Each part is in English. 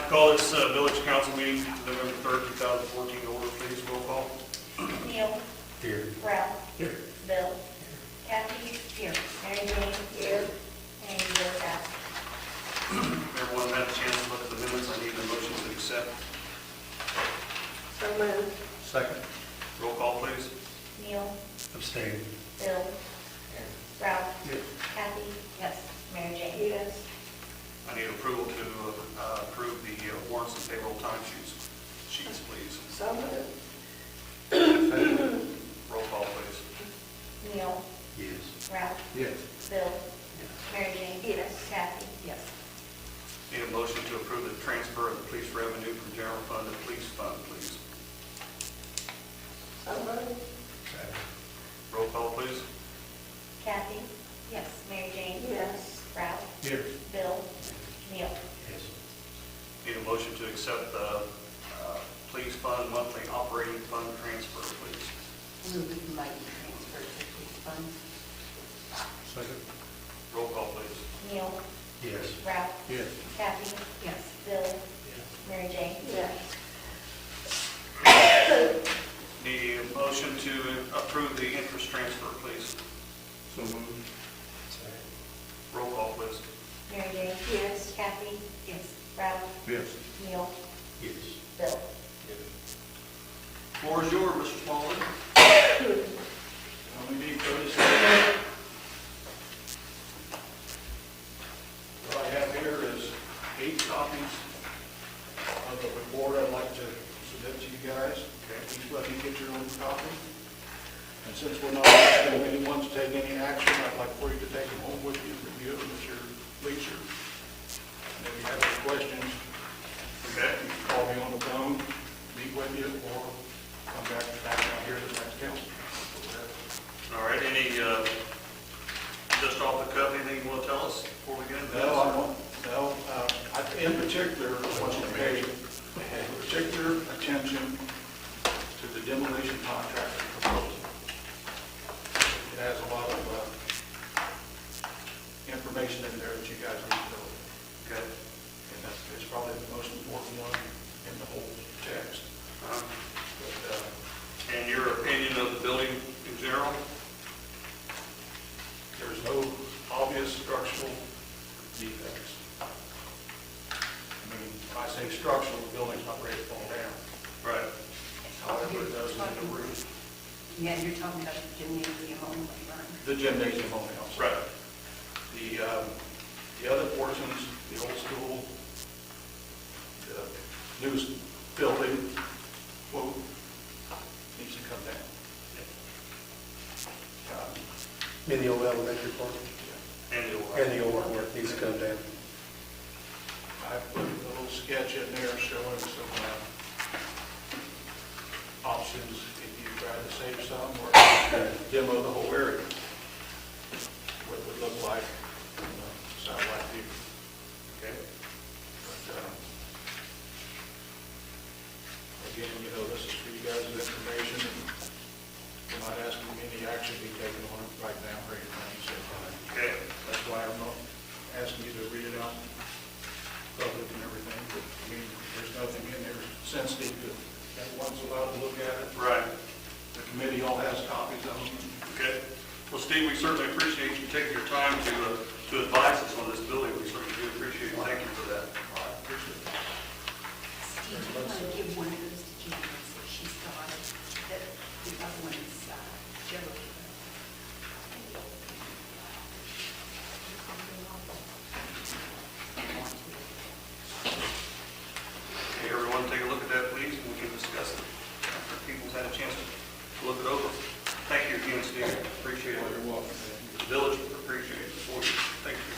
Call this village council meeting to November 3rd, 2014 order, please. Roll call. Neil. Here. Ralph. Here. Bill. Kathy. Here. Mary Jane. Here. And Bill Bass. Everyone had a chance to look at the minutes. I need a motion to accept. So moved. Second. Roll call, please. Neil. Abstain. Bill. Ralph. Yes. Kathy. Yes. Mary Jane. Yes. I need approval to approve the warrants and payroll time sheets, please. So moved. Roll call, please. Neil. Yes. Ralph. Yes. Bill. Mary Jane. Yes. Kathy. Yes. Need a motion to approve the transfer of the police revenue from general fund to police fund, please. So moved. Roll call, please. Kathy. Yes. Mary Jane. Yes. Ralph. Here. Bill. Neil. Yes. Need a motion to accept the police fund monthly operating fund transfer, please. Move the money transfer to police fund. Second. Roll call, please. Neil. Yes. Ralph. Yes. Kathy. Yes. Bill. Mary Jane. Yes. Need a motion to approve the interest transfer, please. So moved. Roll call, please. Mary Jane. Yes. Kathy. Yes. Ralph. Yes. Neil. Yes. Bill. Floor is yours, Mr. Smallwood. We need those. What I have here is 8 copies of the report I'd like to submit to you guys. Each let you get your own copy. And since we're not asking anyone to take any action, I'd like for you to take them home with you, review them at your leisure. And if you have any questions, Okay. you can call me on the phone, meet with you, or come back out here to the next council. All right, any, just off the cuff, anything you want to tell us before we get into this? No, I won't. No, in particular, I want you to pay particular attention to the demolition contractor proposal. It has a lot of information in there that you guys need to know. Okay. And it's probably the most important one in the whole text. But, And your opinion of the building in general? there's no obvious structural defects. I mean, if I say structural, the building's not ready to fall down. Right. However, it does in the roof. Yeah, you're talking about the gymnasium only, right? The gymnasium only, I'm sorry. Right. The other portions, the old school, the newest building, quote, needs to come down. In the old elementary park, And and the old one needs to come down. I put a little sketch in there showing some options if you try to save some or demo the whole area. What it would look like, sound like you. Okay. But, again, this is for you guys' information, and we're not asking any action to be taken on it right now or anything, so Okay. that's why I'm not asking you to read it out public and everything, but, I mean, there's nothing in there sensitive that everyone's allowed to look at it. Right. The committee all has copies of them. Okay. Well, Steve, we certainly appreciate you taking your time to advise us on this building. We certainly do appreciate it. Thank you for that. I appreciate it. Steve, do you want to give one of those to Janice if she's got it? That the other one is Joe. Okay, everyone, take a look at that, please, and we can discuss it after people's had a chance to look it over. Thank you again, Steve. Appreciate it. You're welcome. The village appreciates it for you. Thank you.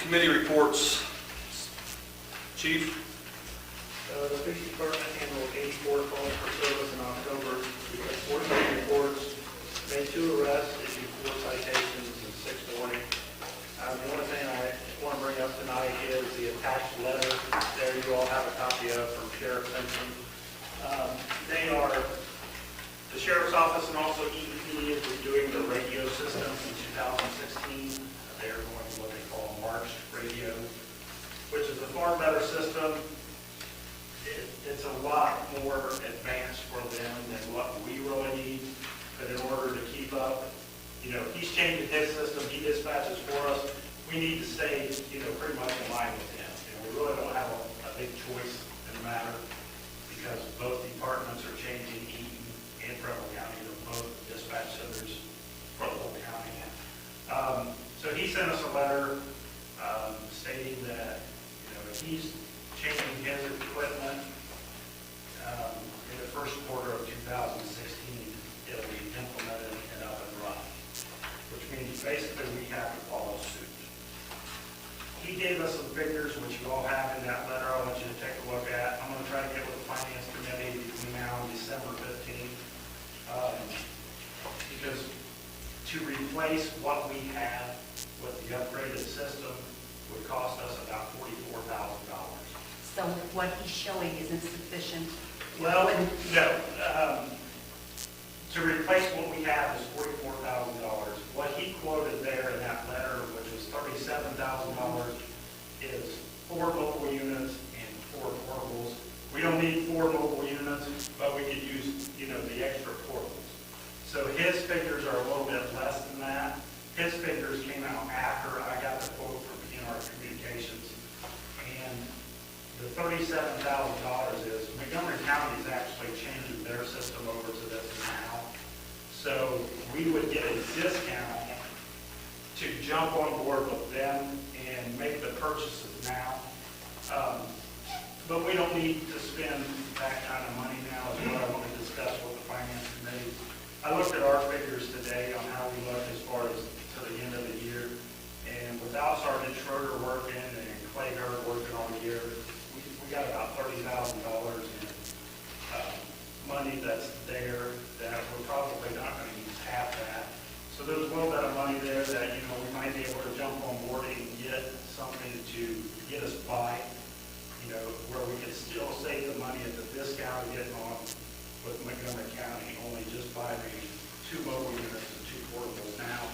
Committee reports. Chief? The police department handled 84 calls for service in October. We had 14 reports, made 2 arrests, issued 4 citations, and 6 warnings. The only thing I want to bring up tonight is the attached letter. There you all have a copy of from Sheriff Simpson. They are, the Sheriff's Office and also EEP is redoing the radio system in 2016. They are going to what they call March radio. which is a far better system. It's a lot more advanced for them than what we really need, but in order to keep up, he's changing his system, he dispatches for us. We need to stay, pretty much in line with him. And we really don't have a big choice in the matter because both departments are changing, Eaton and Preble County, they're both dispatch centers for the whole county. So he sent us a letter stating that, he's changing his equipment in the first quarter of 2016. It'll be implemented and up and running, which means basically we have to follow suit. He gave us some figures, which you all have in that letter. I want you to take a look at. I'm going to try to get with the finance committee between now and December 15th, because to replace what we have with the upgraded system would cost us about $44,000. So what he's showing isn't sufficient. Well, no. To replace what we have is $44,000. What he quoted there in that letter, which was $37,000, is 4 mobile units and 4 portables. We don't need 4 mobile units, but we could use, the extra portables. So his figures are a little bit less than that. His figures came out after I got the quote from PNR Communications. And the $37,000 is Montgomery County is actually changing their system over to this now. So we would get a discount to jump on board with them and make the purchases now. But we don't need to spend that kind of money now is what I want to discuss with the finance committee. I looked at our figures today on how we look as far as to the end of the year. And without Sergeant Schroeder working and Clay Gard working all year, we got about $30,000 in money that's there that we're probably not going to use half that. So there's a little bit of money there that, we might be able to jump on board and get something to get us by, where we can still save the money at the discount of getting on with Montgomery County, only just buying 2 mobile units and 2 portables now.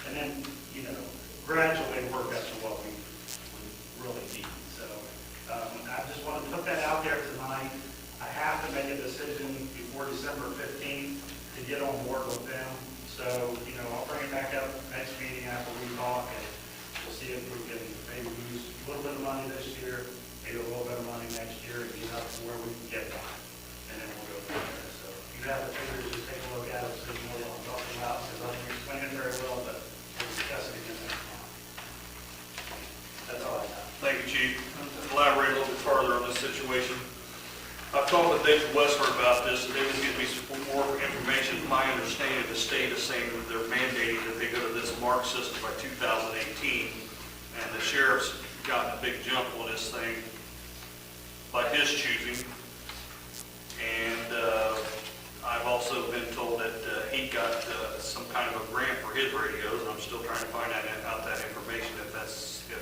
And then, gradually work up to what we really need. So I just want to put that out there tonight. I have to make a decision before December 15th to get on board with them. So, I'll bring it back up next meeting after we talk, and we'll see if we can maybe use a little bit of money this year, maybe a little bit of money next year, and get up to where we can get one. And then we'll go from there. So if you have the figures, just take a look at it, so you know what I'm talking about, because I didn't explain it very well, but we'll discuss it again next month. That's all I got. Thank you, Chief. To elaborate a little bit further on this situation, I've talked with David Westford about this, and David's giving me some more information. My understanding, the state is saying that they're mandating that they go to this MARC system by 2018, and the sheriff's gotten a big jump on this thing by his choosing. And I've also been told that he got some kind of a grant for his radios, and I'm still trying to find out that information. If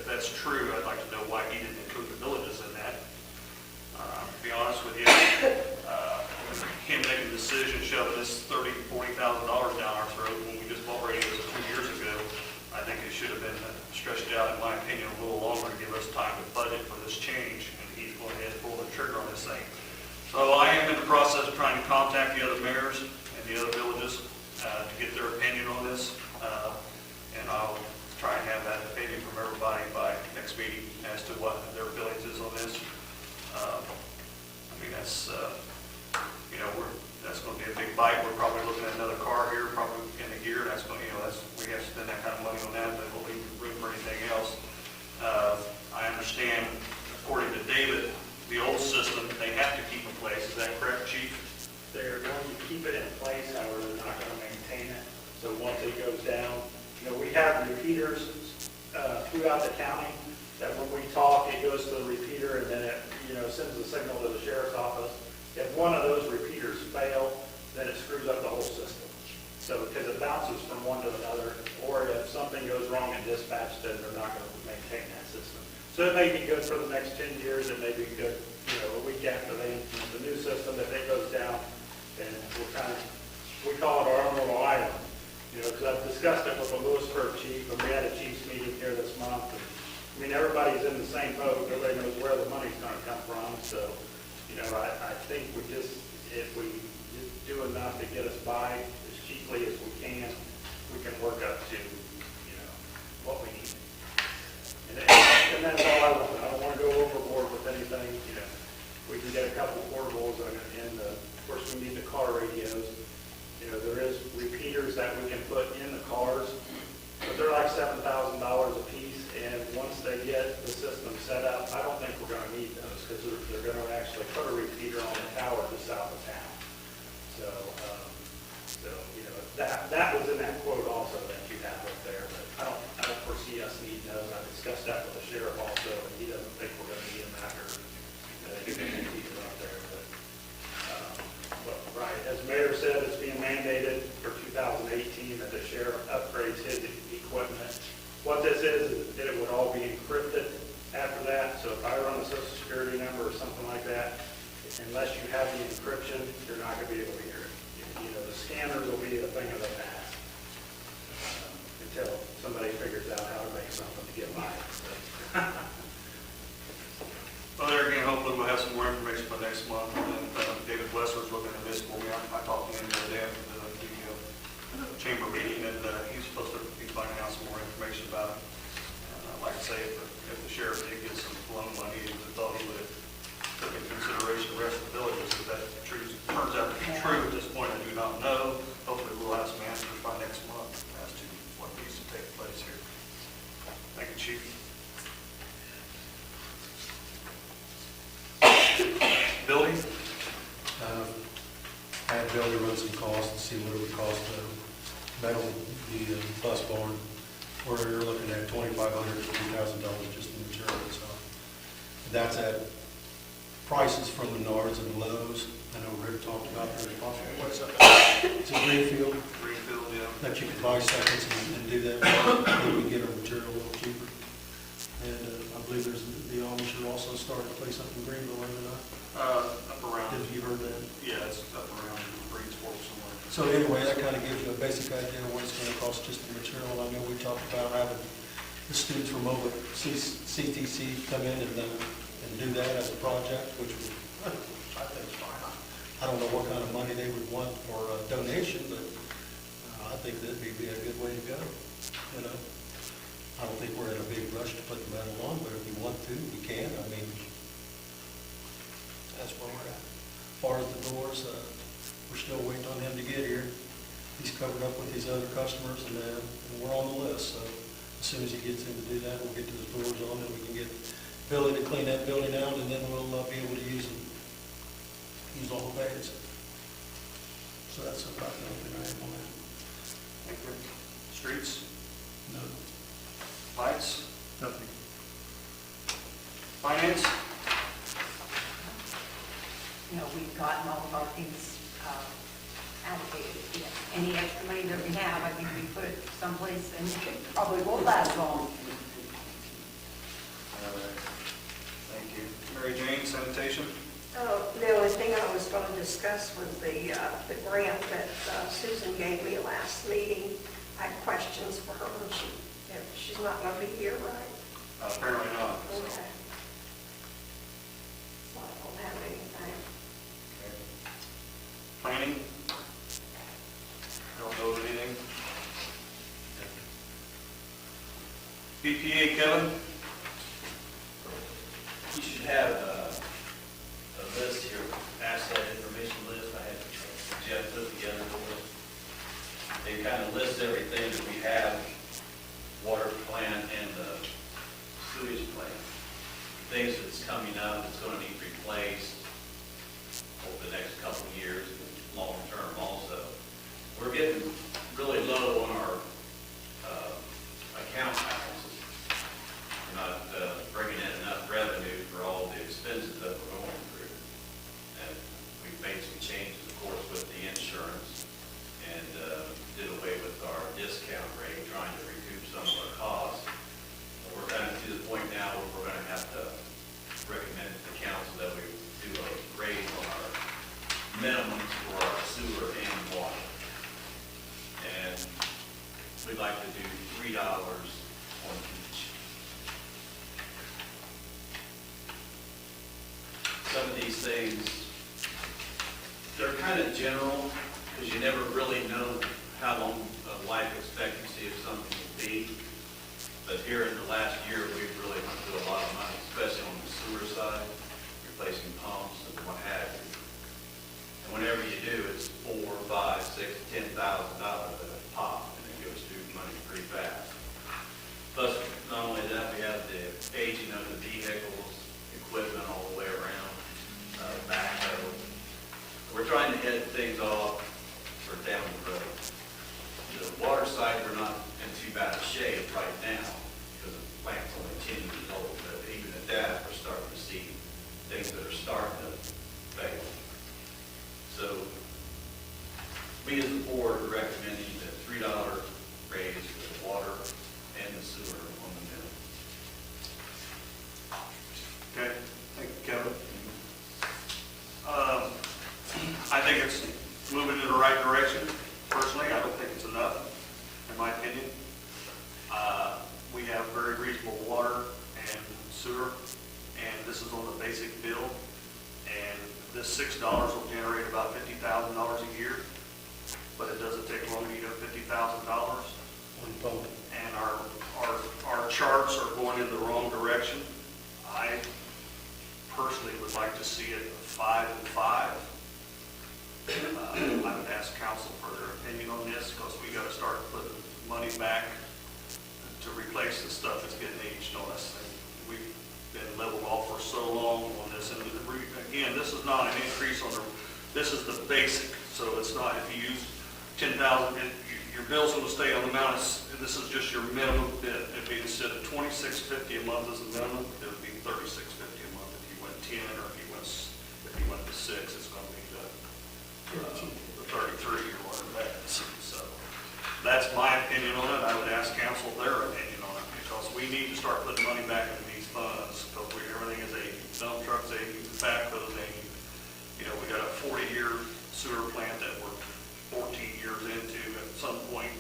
that's true, I'd like to know why he didn't include the villages in that. To be honest with you, him making a decision, shoving this $30,000 to $40,000 down our throat when we just bought radios 2 years ago, I think it should have been stretched out, in my opinion, a little longer to give us time to budget for this change, and he's going ahead and pull the trigger on this thing. So I am in the process of trying to contact the other mayors and the other villages to get their opinion on this, and I'll try and have that opinion from everybody by next meeting as to what their feelings is on this. That's going to be a big bite. We're probably looking at another car here, probably in a year. That's going, we have to spend that kind of money on that, but we'll leave room for anything else. I understand, according to David, the old system they have to keep in place. Is that correct, Chief? They're going to keep it in place, however, they're not going to maintain it. So once it goes down, we have repeaters throughout the county that when we talk, it goes to the repeater and then it, sends a signal to the sheriff's office. If one of those repeaters fail, then it screws up the whole system. So because it bounces from one to another, or if something goes wrong in dispatch, then they're not going to maintain that system. So it may be good for the next 10 years. It may be good, a week after they implement the new system. If it goes down, then we call it our own little item. Because I've discussed it with the Lewisburg chief, and we had a chief's meeting here this month. And, I mean, everybody's in the same boat, everybody knows where the money's gonna come from, so, you know, I think if we just do enough to get us by as cheaply as we can work up to, you know, what we need. And that's all I want. I don't want to go overboard with anything, you know. We can get a couple portables and of course, we need the car radios. You know, there is repeaters that we can put in the cars, but they're like $7,000 a piece, and once they get the system set up, I don't think we're going to need those, because they're going to actually put a repeater on the tower just south of town. So, you know, that was in that quote also that you have up there, but I don't foresee us needing those. I discussed that with the sheriff also, and he doesn't think we're going to need them after the repeater up there, but right, as Mayor said, it's being mandated for 2018 that the sheriff upgrades his equipment. What this is that it would all be encrypted after that, so if I run a social security number or something like that, unless you have the encryption, you're not going to be able to hear it. You know, the scanners will be a thing of the past until somebody figures out how to make something to get by. Well, there again, hopefully we'll have some more information by next month. And David Wessler's looking at this for me. I talked to him the other day after the chamber meeting, and he's supposed to be finding out some more information about it. Like I say, if the sheriff did get some loan money, he thought he would have took into consideration the rest of the villages. If that turns out to be true at this point, I do not know. Hopefully we'll have some answers by next month as to what needs to take place here. Thank you, Chief. Billy? I had Bill to run some costs and see what it would cost to metal the bus barn. We're looking at $2,500 to $3,000 just in materials. So that's at prices from Menards and Lowe's. I know Rick talked about their possible. What's up? It's a greenfield Greenfield, yeah. that you can buy seconds and do that. Then we get our material a little cheaper. And I believe there's the Amish are also starting a place up in Greenville, are they not? Up around. Have you heard that? Yeah, it's up around Breedsport somewhere. So anyway, that kind of gives you a basic idea of what it's going to cost just the material. I know we talked about having the students from over CTC come in and do that as a project, which would, I think is fine. I don't know what kind of money they would want for a donation, but I think that'd be a good way to go, you know. I don't think we're in a big rush to put the metal on, but if we want to, we can. I mean, that's where we're at. As far as the doors, we're still waiting on him to get here. He's covered up with his other customers, and we're on the list. So as soon as he gets in to do that, we'll get those doors on, and we can get Billy to clean that building out, and then we'll be able to use all the bays. So that's about the only thing I have on that. Thank you. Streets, No, lights, nothing. finance? You know, we've gotten all of our things allocated. Yes. Any extra money that we have, I think we put it someplace and it probably won't last long. Thank you. Mary Jane, sanitation? The only thing I was going to discuss was the grant that Susan gave me last meeting. I had questions for her, and she's not going to be here, right? Apparently not. So. Okay. So I don't have anything. Okay. Planning? Don't know of anything? BPA, Kevin? You should have a list here, asset information list. I had Jeff put together for us. They kind of list everything that we have, water plant and the sewage plant. Things that's coming up that's going to need replaced over the next couple of years, long term also. We're getting really low on our account balances. We're not bringing in enough revenue for all the expenses that we're going through. And we've made some changes, of course, with the insurance and did away with our discount rate, trying to recoup some of our costs. And we're kind of to the point now where we're going to have to recommend to the council that we do a raise on our minimums for our sewer and water. And we'd like to do $3 on each. things, they're kind of general, because you never really know how long a life expectancy of something will be. But here in the last year, we've really went through a lot of money, especially on the sewer side, replacing pumps and what have you. And whenever you do, it's $4, $5, $6, $10,000 at a pop, and it goes through money pretty fast. Plus, not only that, we have the aging of the vehicles, equipment all the way around, backhoe. We're trying to head things off for down the road. The water side, we're not in too bad a shape right now, because the plant's only 10 years old, but even at that, we're starting to see things that are starting to fail. So, we as a board are recommending a $3 raise for the water and the sewer on the mill. Okay, thank you, Kevin. I think it's moving in the right direction. Personally, I don't think it's enough, in my opinion. We have very reasonable water and sewer, and this is on the basic bill. And this $6 will generate about $50,000 a year, but it doesn't take long to eat up $50,000. One pump. And our charts are going in the wrong direction. I personally would like to see it 5 and 5. I would ask council for their opinion on this, because we got to start putting money back to replace the stuff that's getting aged on us. And we've been leveled off for so long on this. And again, this is not an increase on this is the basic. So it's not, if you use 10,000, your bill's going to stay on the amount. This is just your minimum bid. It'd be, instead of $26.50 a month as a minimum, it would be $36.50 a month. If you went 10, or if you went to 6, it's going to be the 33 or whatever that is. So that's my opinion on it. I would ask council their opinion on it, because we need to start putting money back into these funds, because everything is aging. Dump trucks aging, backhoes aging. You know, we got a 40-year sewer plant that we're 14 years into. At some point,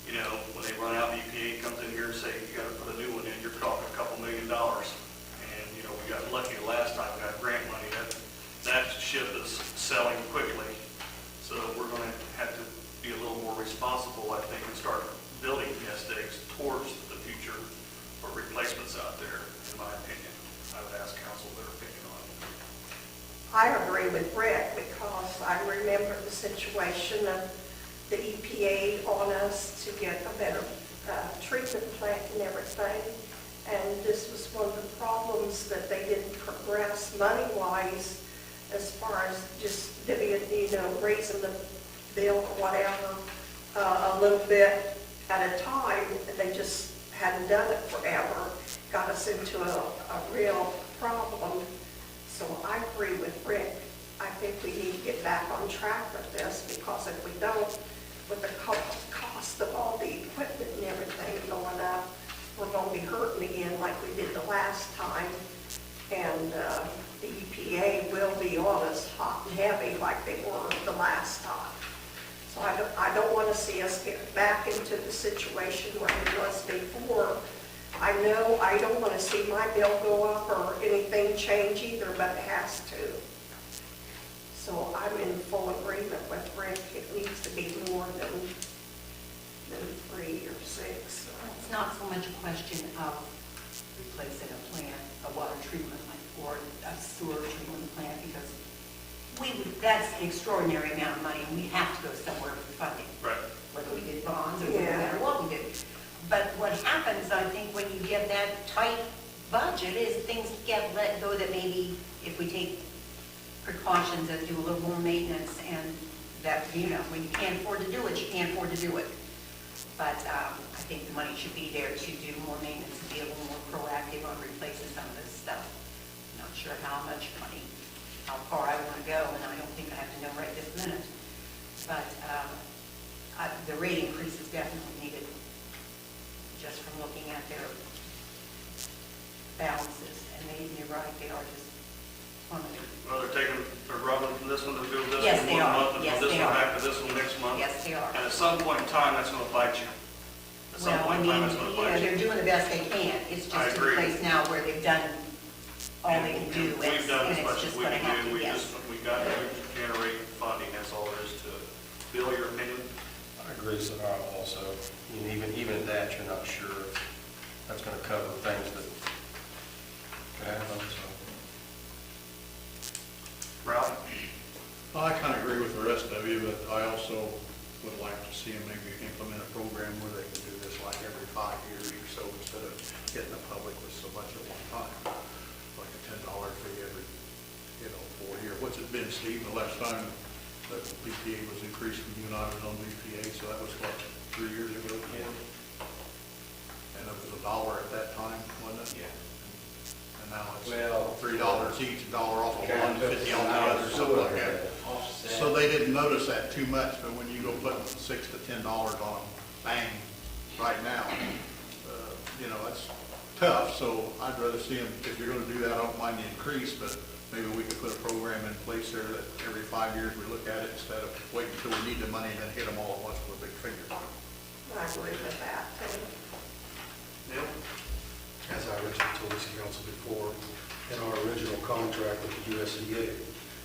you know, when they run out, the EPA comes in here and say, you got to put a new one in, you're talking a couple $1 million. And, you know, we got lucky the last time we got grant money. That ship is selling quickly. So we're going to have to be a little more responsible, I think, and start building nest eggs towards the future for replacements out there, in my opinion. I would ask council their opinion on it. I agree with Rick, because I remember the situation of the EPA on us to get a better treatment plant and everything. And this was one of the problems, that they didn't progress money-wise as far as just, raising the bill or whatever a little bit at a time. They just hadn't done it forever. Got us into a real problem. So I agree with Rick. I think we need to get back on track with this, because if we don't, with the cost of all the equipment and everything going up, we're going to be hurting again like we did the last time. And the EPA will be on us hot and heavy like they were the last time. So I don't want to see us get back into the situation where it was before. I know I don't want to see my bill go up or anything change either, but it has to. So I'm in full agreement with Rick. It needs to be more than 3 or 6. It's not so much a question of replacing a plant, a water treatment plant, or a sewer treatment plant, because that's an extraordinary amount of money, and we have to go somewhere for funding. Right. Whether we did bonds or no matter what we did. But what happens, I think, when you get that tight budget, is things get let go that maybe if we take precautions and do a little more maintenance, and that, when you can't afford to do it, you can't afford to do it. But I think the money should be there to do more maintenance and be a little more proactive on replacing some of this stuff. I'm not sure how much money, how far I want to go, and I don't think I have to know right this minute. But the rate increase is definitely needed, just from looking at their balances. And you're right, they are just plummeting. Well, they're rubbing from this one to do this Yes, one they one are. month, and Yes, from this they one are. back to this one next month. Yes, they are. And at some point in time, that's going to bite you. At some Well, I point in time, mean, that's going to bite you. they're doing the best they can. It's I just a agree. place now where they've done all they can do. We've done and as it's much as just we gonna can have do, to- we yes. just, we generate funding, that's all there is to it. Bill, your opinion? I agree, so I also, I mean, even at that, you're not sure if that's going to cover things that could happen, so. Ralph? I kind of agree with the rest of you, but I also would like to see them maybe implement a program where they can do this like every 5 years or so instead of hitting the public with so much at one time. Like a $10 fee every, 4 years. What's it been, Steve, the last time that BPA was increased when you and I was on BPA? So that was what, 3 years ago? Yeah. And it was $1 at that time, wasn't it? Yeah. And now it's Well, $3 each, $1 off of one, 50 on the Now other, it's something like sort of that. offset. So they didn't notice that too much, but when you go put $6 to $10 on them, bang, right now, that's tough. So I'd rather see them, if you're gonna do that, I don't mind the increase, but maybe we could put a program in place there that every 5 years we look at it instead of waiting until we need the money and then hit them all at once with a big finger. I agree with that, too. Bill? As I originally told this council before, in our original contract with the USDA,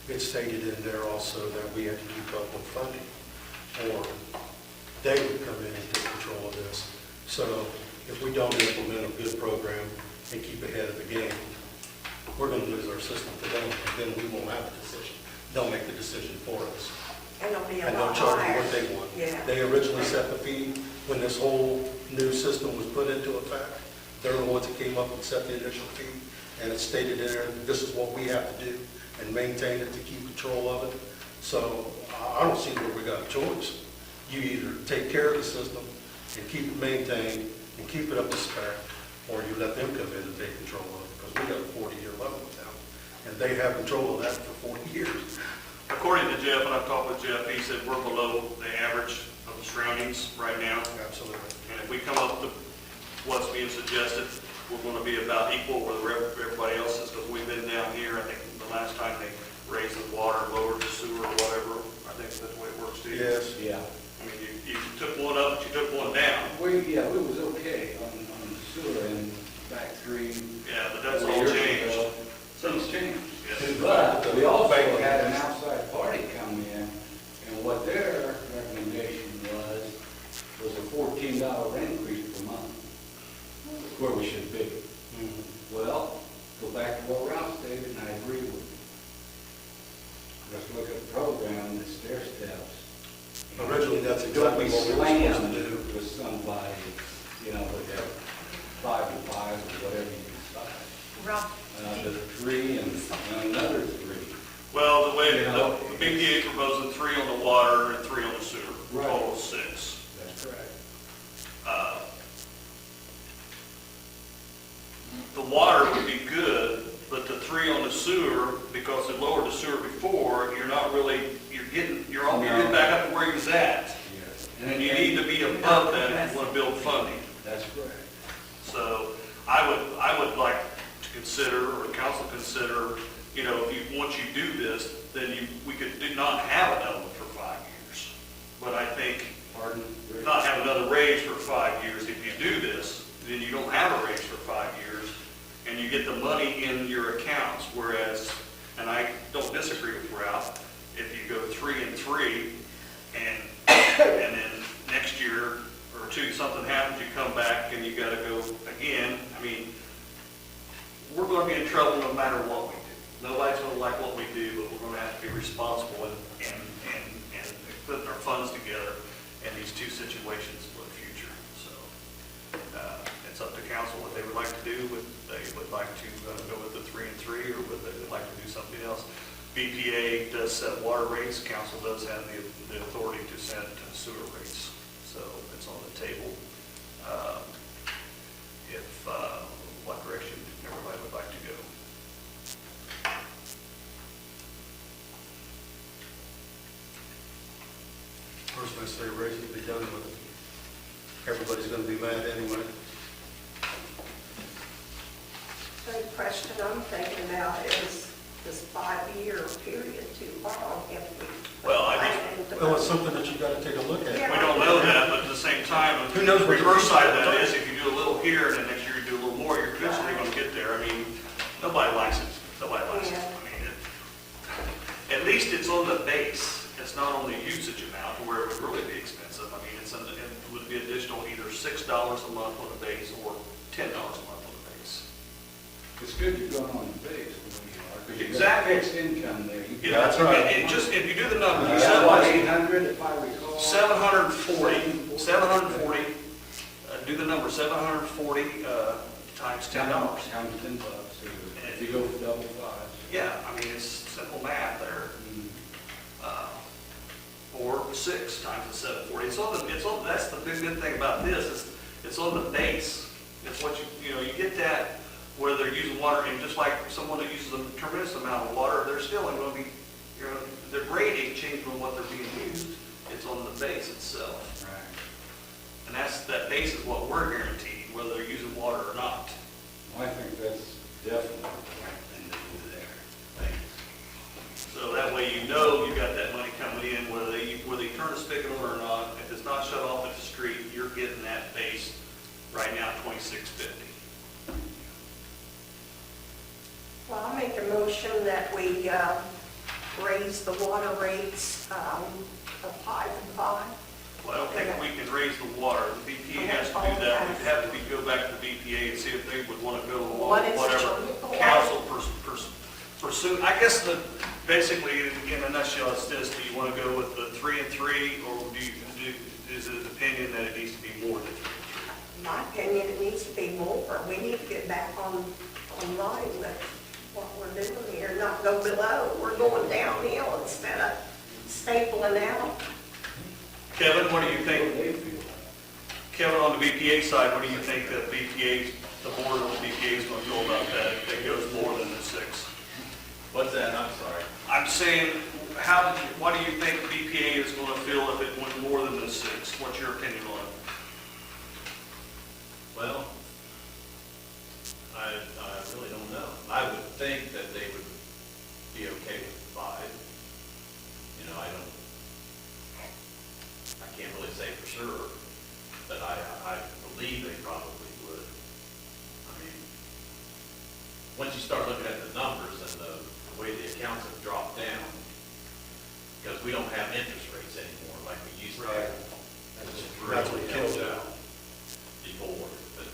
it stated in there also that we had to keep up with funding, or they would come in and take control of this. So if we don't implement a good program and keep ahead of the game, we're going to lose our system to them, and then we won't have a decision. They'll make the decision for us. And it'll be a And they'll lot charge higher. them what they want. Yeah. They originally set the fee when this whole new system was put into effect. They're the ones that came up and set the initial fee, and it's stated in there, this is what we have to do and maintain it to keep control of it. So I don't see where we got a choice. You either take care of the system and keep it maintained and keep it up to spec, or you let them come in and take control of it, because we got a 40-year level with them. And they have control of that for 40 years. According to Jeff, and I've talked with Jeff, he said we're below the average of the surroundings right now. Absolutely. And if we come up with what's being suggested, we're going to be about equal with everybody else is, because we've been down here. I think the last time they raised the water, lowered the sewer or whatever, I think that's the way it works too. Yes. Yeah. I mean, you took one up, but you took one down. We was okay on the sewer and back 3 Yeah, but that's all years changed. ago. Things changed. Yes. But we also had an outside party come in, and what their recommendation was a $14 increase per month, where we should be. Well, go back to what Ralph stated, and I agree with him. Let's look at the program, the stair steps. Originally, that's Don't exactly be what we were supposed slammed to do. with somebody, with that 5 and 5 or whatever you decide. Ralph, The 3 and another 3. Well, the way, You know, the BPA proposing 3 on the water and 3 on the sewer, Right. total 6. That's correct. The water would be good, but the 3 on the sewer, because they lowered the sewer before, you're not really, you're getting back up to where you was at. Yes. And you need to be above that if you want to build funding. That's correct. So I would like to consider, or council consider, if once you do this, then we could not have another one for 5 years. But I think Pardon? not have another raise for 5 years. If you do this, then you don't have a raise for 5 years, and you get the money in your accounts, whereas, and I don't disagree with Ralph, if you go 3 and 3, and then next year or two, something happens, you come back and you gotta go again, I mean, we're gonna be in trouble no matter what we do. Nobody's gonna like what we do, but we're gonna have to be responsible and putting our funds together in these two situations for the future. So, it's up to council what they would like to do, would they would like to go with the 3 and 3, or would they like to do something else? BPA does set water rates, council does have the authority to set sewer rates, so it's on the table. What direction everybody would like to go. First, I say raise it, be done with it. Everybody's going to be mad anyway. The question I'm thinking about is this 5-year period too long if we. Well, I think- Well, it's something that you got to take a look at. We don't know that, but at the same time, Who knows the what the reverse side of future that holds? is if you do a little here and then next year you do a little more, you're eventually going to get there. I mean, nobody likes it at least it's on the base. It's not on the usage amount where it would really be expensive. I mean, it would be additional either $6 a month on the base or $10 a month on the base. It's good you're going on the base, the way you are, because you've got Exactly. fixed income there. You've You got- know, That's right. And just, if you do the number, You got what, 800 if I recall? 740, do the number, 740 times $10. Times $10, so if you go for double five. Yeah, I mean, it's simple math there. Mm. Or 6 times the 740. That's the big good thing about this, is it's on the base. It's what you get that, whether they're using water, and just like someone that uses a tremendous amount of water, they're still going to be, their grade ain't changed from what they're being used. It's on the base itself. Right. And that base is what we're guaranteed, whether they're using water or not. Well, I think that's definitely the right thing to do there. Thanks. So that way you know you got that money coming in, whether you turn the spigot on or not. If it's not shut off at the street, you're getting that base right now, $26.50. Well, I'll make a motion that we raise the water rates of 5 and 5. Well, I don't think we can raise the water. The BPA has to do that. We'd have to go back to the BPA and see if they would want to go along What with is whatever the- council pursue. I guess basically, in a nutshell, it's this: do you want to go with the 3 and 3, or is it an opinion that it needs to be more than 3 and 3? In my opinion, it needs to be more. We need to get back online with what we're doing here, not go below. We're going downhill instead of stapling out. Kevin, what do you think? They feel. Kevin, on the BPA side, what do you think that the board of the BPA is going to feel about that if it goes more than the 6? What's that? I'm sorry. I'm saying, what do you think BPA is going to feel if it went more than the 6? What's your opinion on it? Well, I really don't know. I would think that they would be okay with 5. I can't really say for sure, but I believe they probably would. I mean, once you start looking at the numbers and the way the accounts have dropped down, because we don't have interest rates anymore like we used to. Right. Which That's what really kills helped it. out before, but,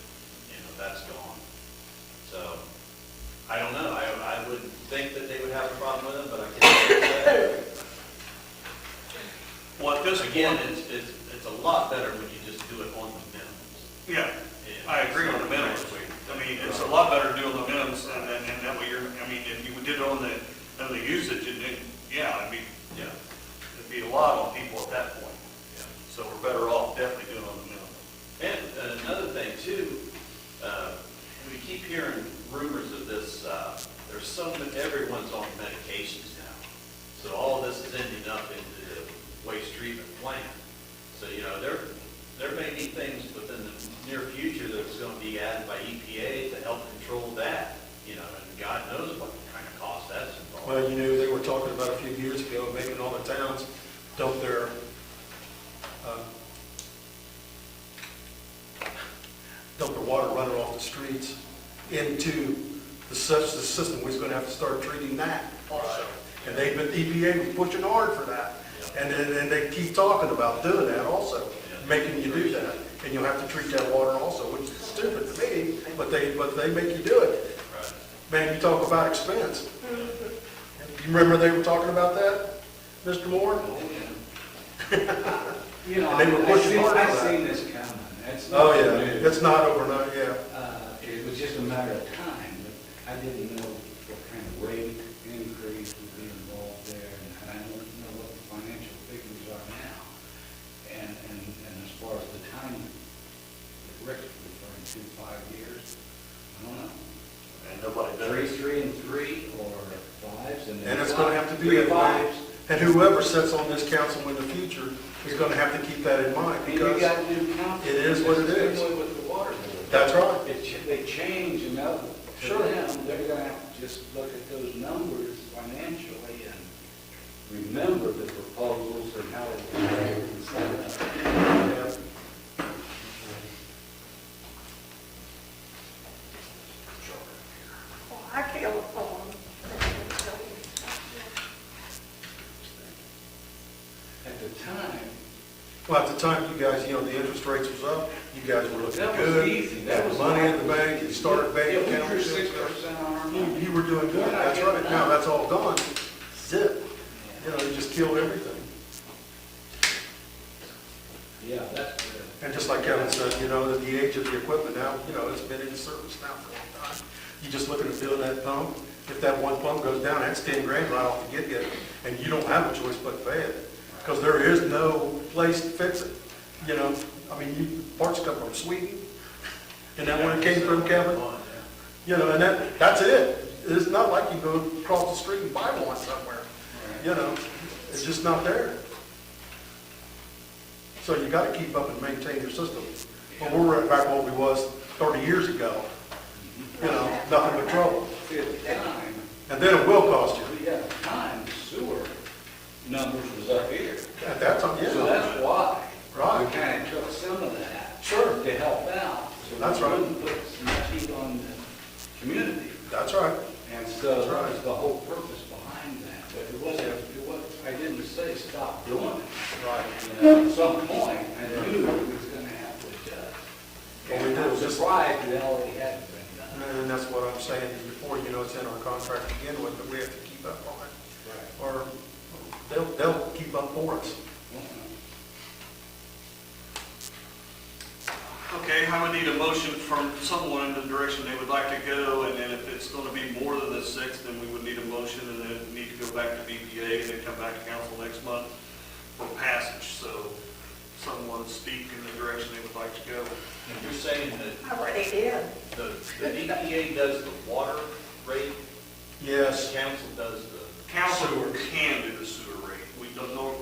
that's gone. So, I don't know, I wouldn't think that they would have a problem with it, but I can't say that. Well, at this Again, point, it's a lot better when you just do it on the minimums. yeah, I agree on the minimums. I mean, it's a lot better to do on the minimums, and that way if you did it on the usage, it'd be a lot on people at that point. Yeah. So we're better off definitely doing it on the minimum. And another thing too, we keep hearing rumors of this, everyone's on medications now. So all this is ending up into the waste treatment plant. So, there may be things within the near future that's going to be added by EPA to help control that, and God knows what kind of cost that's involved. Well, they were talking about a few years ago, making all the towns dump their water running off the streets into the system. We're going to have to start treating that also. And EPA was pushing hard for that. And then they keep talking about doing that also, making you do that. And you'll have to treat that water also, which is stupid to me, but they make you do it. Right. Man, you talk about expense. You remember they were talking about that, Mr. Moore? And they were pushing hard on I've that. seen this coming. It's Oh, not yeah, new. it's not overnight, yeah. It was just a matter of time, but I didn't know what kind of rate increase would be involved there, and I don't know what the financial figures are now. And as far as the time that Rick's referring to, 5 years, I don't know. And nobody does. 3 and 3, or 5s, and then And it's going to have to be 3 that way. 5s. And whoever sits on this council in the future is going to have to keep that in mind, And you because got new council. it is what it is. Same way with the water board. That's right. They change, for Sure. them, they're gonna have to just look at those numbers financially and remember the proposals and how it's been set up. Yeah. Well, I feel, Well, at the time, you guys, the interest rates was up, you guys were looking That was good. easy. You That had was money in the bank, you started bank Yeah, we accounts. drew 6% on our money. You were doing good, that's right. Now, that's all gone. Zip. You just killed everything. Yeah, that's good. And just like Kevin said, at the age of the equipment now, it's been in service now for a long time. You just looking at filling that pump, if that one pump goes down, that's 10 grand right off the get-go. And you don't have a choice but to pay it, because there is no place to fix it. Parts come from Sweden, and that one came from Kevin. And that's it. It's not like you go across the street and buy one somewhere. It's just not there. So you got to keep up and maintain your system. But we're right back where we was 30 years ago. Nothing but trouble. At the time, And then it will cost you. at the time, the sewer numbers was up here. At that time, So yeah. that's why. Right. We kind of took some of that. Sure. To help out. So That's we right. wouldn't put some heat on the community. That's right. And so That's right. that was the whole purpose behind that. But it wasn't, I didn't say stop doing it. Right. At some point, I knew it was going to have to adjust. Well, we And did. I'm surprised it already hadn't been done. And that's what I'm saying before, it's in our contract to begin with, but we have to keep up on it. Or they'll keep up for us. Okay, I would need a motion from someone in the direction they would like to go, and then if it's going to be more than the 6, then we would need a motion, and then it need to go back to BPA, and then come back to council next month for passage. So someone speak in the direction they would like to go. And you're saying that I already did. the EPA does the water rate, Yes. council does the Council can do the sewer rate. We don't know,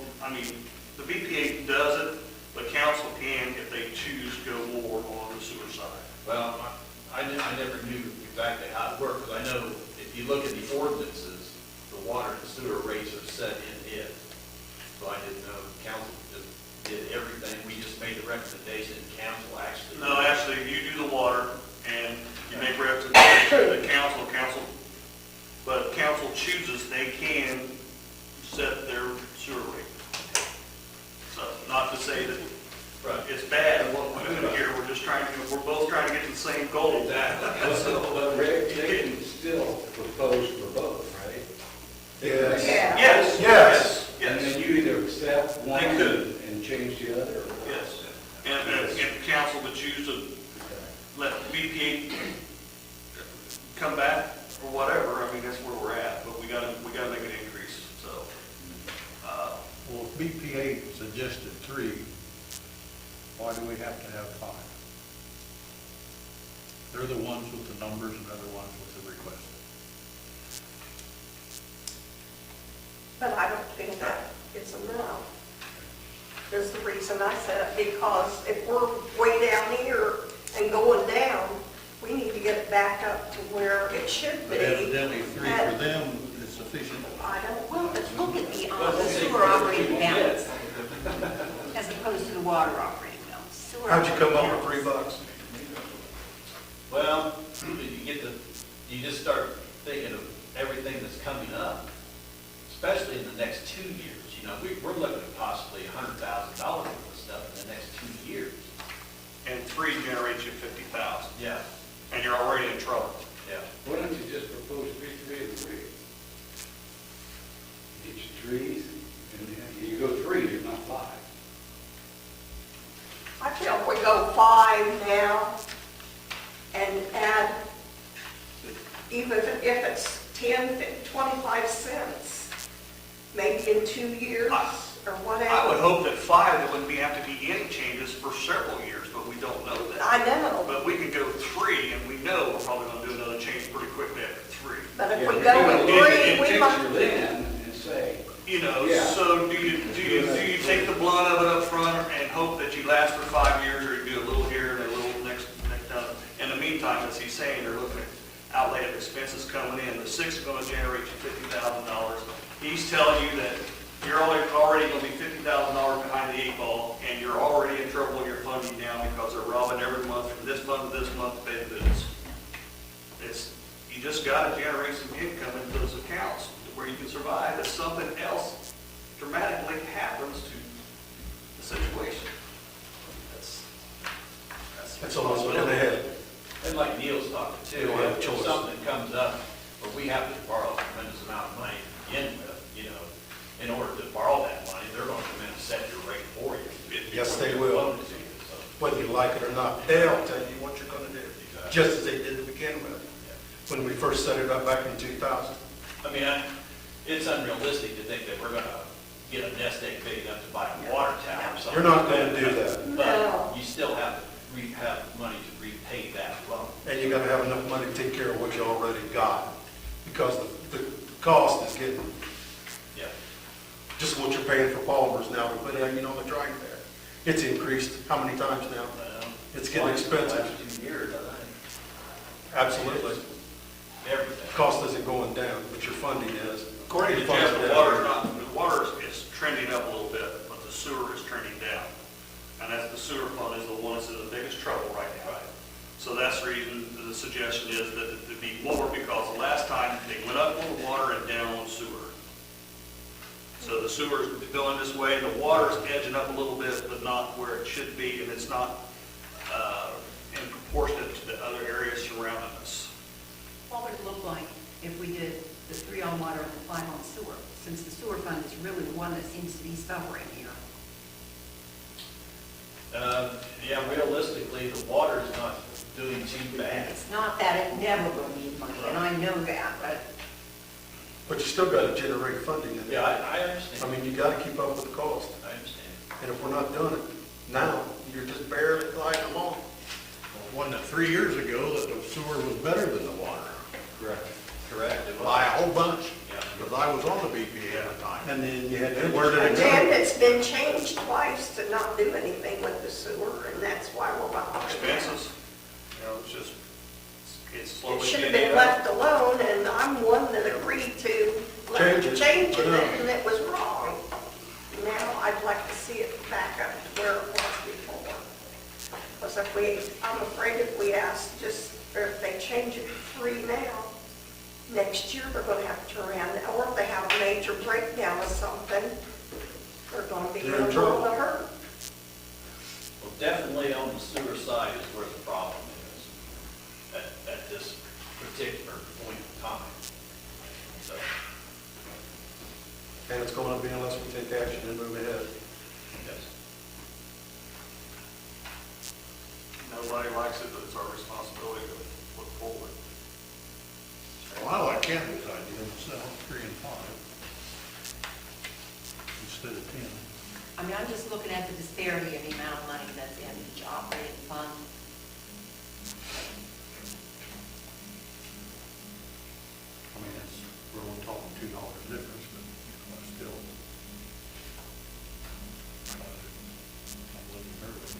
the BPA does it, but council can, if they choose, go more on the sewer side. Well, I never knew exactly how it worked, because I know if you look at the ordinances, the water and sewer rates are set in it. So I didn't know council just did everything, we just made the recommendation, and council actually. No, actually, you do the water, and you make representation to the council, but council chooses, they can set their sewer rate. So, not to say that Right. it's bad what we're doing here, we're both trying to get to the same goal. Exactly. But Rick, they can still propose for both, right? Yes. Yeah. Yes, Yes. And then yes, you either accept one They could. and change the other? or- yes. And if council would choose to let BPA come back or whatever, that's where we're at, but we gotta make an increase, so. Well, if BPA suggested 3, why do we have to have 5? They're the ones with the numbers and they're the ones with the request. But I don't think that is enough. There's the reason I said it, because if we're way down here and going down, we need to get it back up to where it should be. But evidently 3 for them is sufficient. I don't Well, know. let's look at the sewer operating balance as opposed to the water operating balance. Sewer How'd you come up operating with balance. $3? Well, you just start thinking of everything that's coming up, especially in the next 2 years. We're looking at possibly $100,000 worth of stuff in the next 2 years. And 3 generates you 50,000, Yeah, and you're already in trouble. yeah. Why don't you just propose 3 and 3? Get your 3s, and then you go 3, you're not 5. I feel if we go 5 now and add, even if it's 10, 25 cents, maybe in 2 years or whatever. I would hope that 5, there wouldn't have to be any changes for several years, but we don't know that. I know, But we can go 3, and we know we're probably gonna do another change pretty quickly after 3. but if Yeah, we but go you with gotta look at 3, the we picture might. then and say, Yeah. So do you take the blunt of it up front and hope that you last for 5 years, or you do a little here and a little next time? In the meantime, as he's saying, they're looking at outlay of expenses coming in. The 6 is gonna generate you $50,000. He's telling you that you're already gonna be $50,000 behind the 8 ball, and you're already in trouble in your funding now because they're robbing every month from this month to this month to pay the bills. You just gotta generate some income into those accounts where you can survive if something else dramatically happens to the situation. That's all I'm looking ahead. And like Neil's talking We too, don't have a if choice. something comes up where we have to borrow a tremendous amount of money to begin with, you know, in order to borrow that money, they're gonna come in and set your rate for you. Yes, they before they will. loan it to you, so. Whether you like it or not, they'll tell you what you're gonna do, Exactly. just as they did to begin with, when we first set it up back in 2000. I mean, it's unrealistic to think that we're gonna get a nest egg big enough to buy a water tower or something. You're not gonna do that. No. But you still have to have money to repay that loan. And you gotta have enough money to take care of what you already got, because the cost is getting, Yeah. just what you're paying for polymers now, to put in, you know, the drying there. It's increased, how many times now? Well, It's getting twice in the expensive. Last 2 years, I think. Absolutely. Everything. Cost isn't going down, but your funding is. According to Your funding Jeff, is. the water is trending up a little bit, but the sewer is trending down. And that's, the sewer fund is the one that's in the biggest trouble right now. So that's the reason, the suggestion is that it would be more, because the last time they went up on the water and down on sewer. So the sewer's going this way, the water's edging up a little bit, but not where it should be, and it's not in proportion to the other areas surrounding us. What would it look like if we did the 3 on water and the 5 on sewer? Since the sewer fund is really the one that seems to be suffering here. Yeah, realistically, the water is not doing too bad. It's not that it never will need money, and I know that, but But you still gotta generate funding in there. Yeah, I I understand. mean, you gotta keep up with the cost. I understand. And if we're not doing it now, you're just barely gliding along. Wasn't it 3 years ago that the sewer was better than the water? Correct. Correct. It was. By a whole bunch, Yeah. because I was on the BPA at the time. And then you had. And where did And it then go? it's been changed twice to not do anything with the sewer, and that's why we're behind. Expenses, you know, it's just, it's It slowly should have getting been up. left alone, and I'm one that agreed to Change it. change it, I know. and it was wrong. Now, I'd like to see it back up to where it was before. Because I'm afraid if we ask just, or if they change it to 3 now, next year they're gonna have to turn around, or if they have a major breakdown or something, they're gonna be in You're in a trouble. world of hurt. Well, definitely on the sewer side is where the problem is at this particular point in time. So, And it's going to be unless we take action and move ahead. yes. Nobody likes it, but it's our responsibility to look forward. Well, I like Candy's idea myself, 3 and 5, instead of 10. I mean, I'm just looking at the disparity in the amount of money that's in each operating fund. I mean, we're only talking $2 difference, but still. I'm looking nervous.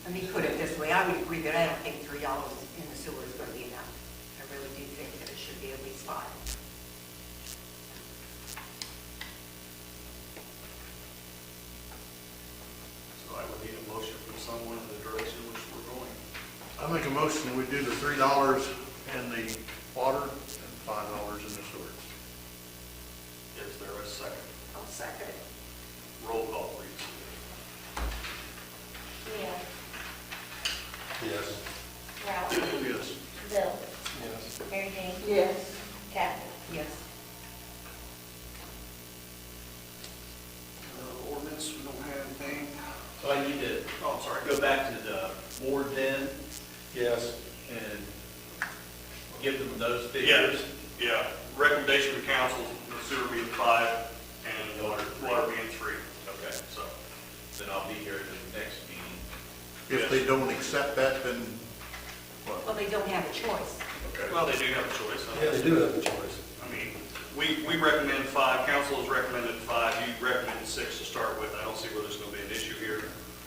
Let me put it this way, I would agree that I don't think $3 in the sewer is going to be enough. I really do think that it should be at least 5. So I would need a motion from someone in the direction in which we're going. I make a motion, we do the $3 in the water and $5 in the sewer. Is there a second? I'll second it. Roll call, please. Neil, Yes. Ralph, Yes. Bill, Yes. Mary Jane, Yes. Kathy. Yes. Ordinance, we don't have anything. So I need to Oh, I'm sorry. go back to the board then Yes. and give them those Yeah, figures. yeah. Recommendation of council, the sewer being 5 and water being 3. Okay, So, then I'll be here at the next meeting. If they don't accept that, then what? Well, they don't have a choice. well, they do have a choice. Yeah, they do have a choice. I mean, we recommend 5, council has recommended 5, you recommended 6 to start with. I don't see where there's going to be an issue here.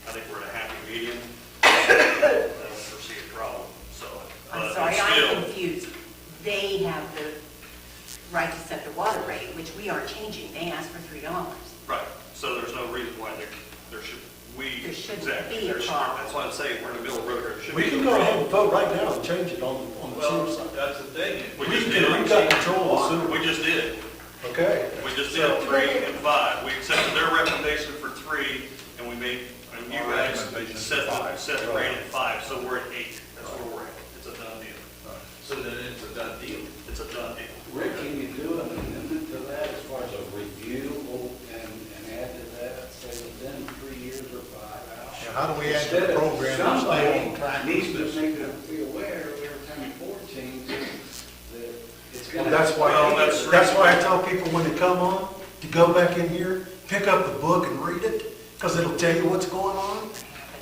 I think we're in a happy medium. I don't foresee a problem, so. I'm but sorry, still- I'm confused. They have the right to set the water rate, which we aren't changing. They asked for $3. Right, so there's no reason why there should, There shouldn't exactly, be a there should- problem. That's why I'm saying, we're in the middle of the road here. There shouldn't We be can no go ahead problem. and vote right now and change it on the sewer Well, side. that's the thing. We We just can- did. we've got control of the sewer. We just did. Okay. We just did 3 and 5. We accepted their recommendation for 3, and we made, and you guys set the rate at 5, so we're at 8. That's where we're at. It's a done deal. So then it's a done deal. It's a done deal. Rick, can you do an amendment to that as far as a review and add to that, say within 3 years or 5 out? And how do we add to Instead the of program to stay on track somebody needs with to this? make them be aware every time you board changes that it's gonna. That's why, that's why I tell people when they come on, to go back in here, pick up the book and read it, because it'll tell you what's going on.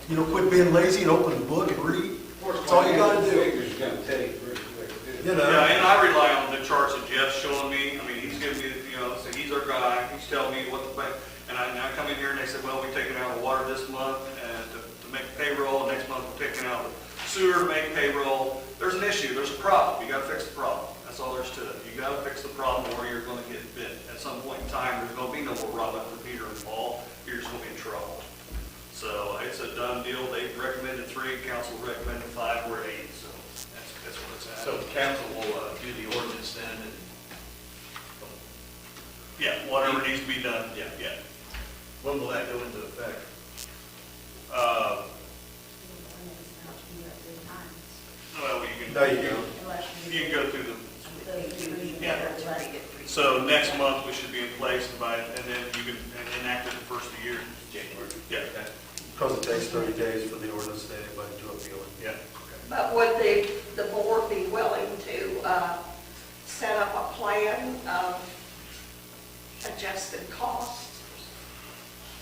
You know, quit being lazy and open the book and read. That's all you gotta do. Figure's gonna tell you pretty quick, too. You know. Yeah, and I rely on the charts that Jeff's showing me. I mean, he's giving me, you know, so he's our guy. He's telling me what the, and I come in here and they said, well, we're taking out the water this month and to make payroll, and next month we're taking out the sewer to make payroll. There's an issue, there's a problem. You gotta fix the problem. That's all there's to it. You gotta fix the problem or you're gonna get bit. At some point in time, there's gonna be no more Robin for Peter and Paul. You're just gonna be in trouble. So it's a done deal. They recommended 3, council recommended 5, we're at 8, so that's what it's at. So the council will do the ordinance then, and Yeah, whatever needs to be done, yeah. when will that go into effect? Well, you No, can, you don't. you can go through the, Yeah, until we get 3. so next month we should be in place and then you can enact it the first of the year. January. Yeah, Because it takes 30 days for the ordinance to anybody to appeal it. yeah. But would the board be willing to set up a plan of adjusted costs?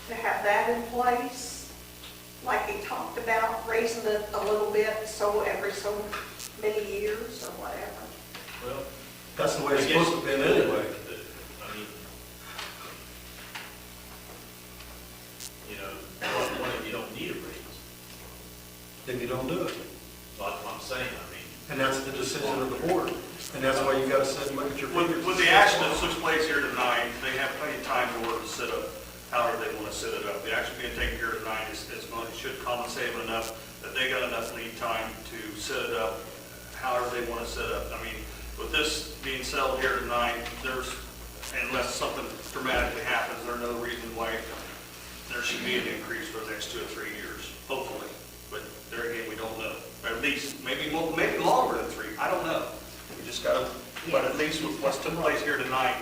To have that in place? Like he talked about, raising it a little bit so every so many years or whatever? Well, That's the way it's I guess- supposed to be anyway. I mean, you know, what if you don't need a raise? Then you don't do it. That's what I'm saying, I mean. And that's the decision of the board. And that's why you gotta sit and look at your figures. With the action that took place here tonight, they have plenty of time in order to set up however they want to set it up. The action being taken here tonight is going, it should compensate them enough that they got enough lead time to set it up however they want to set it up. I mean, with this being settled here tonight, unless something dramatically happens, there's no reason why there should be an increase for the next 2 or 3 years, hopefully. But there again, we don't know. Or at least, maybe longer than 3, I don't know. We just gotta, but at least with what's took place here tonight,